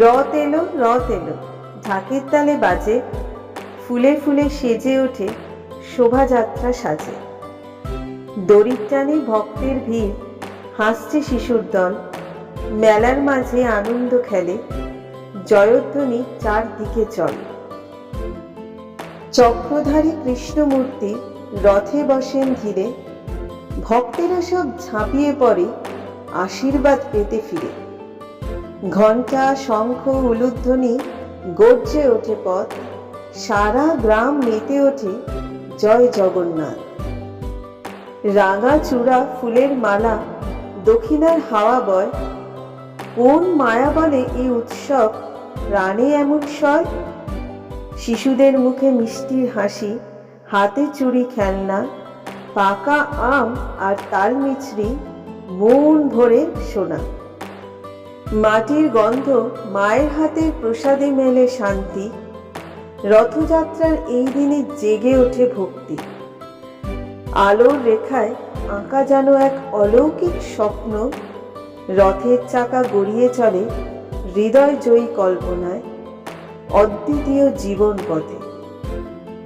রথ এলো, রথ এলো, ঢাকের তালে বাজে, ফুলে ফুলে সেজে ওঠে শোভাযাত্রা সাজে। দড়ির টানে ভক্তের ভিড়, হাসছে শিশুর দল, মেলার মাঝে আনন্দ খেলে, জয়ধ্বনি চারদিকে চল। চক্রধারী কৃষ্ণমূর্তি রথে বসেন ধীরে, ভক্তেরা সব ঝাঁপিয়ে পড়ে আশীর্বাদ পেতে ফিরে। ঘণ্টা, শঙ্খ, উলুধ্বনি গর্জে ওঠে পথ, সারা গ্রাম মেতে ওঠে জয় জগন্নাথ। রাঙা চূড়া, ফুলের মালা, দক্ষিণার হাওয়া বয়, কোন মায়া বলে এই উৎসব প্রাণে এমন সয়। শিশুদের মুখে মিষ্টির হাসি, হাতে চুড়ি খেলনা, পাকা আম আর তাল মিছরি মন ভরে শোনা। মাটির গন্ধ, মায়ের হাতের প্রসাদে মেলে শান্তি, রথযাত্রার এই দিনে জেগে ওঠে ভক্তি। আলোর রেখায় আঁকা যেন এক অলৌকিক স্বপ্ন, রথের চাকা গড়িয়ে চলে হৃদয় জয়ী কল্পনায়, অদ্বিতীয় জীবন পথে।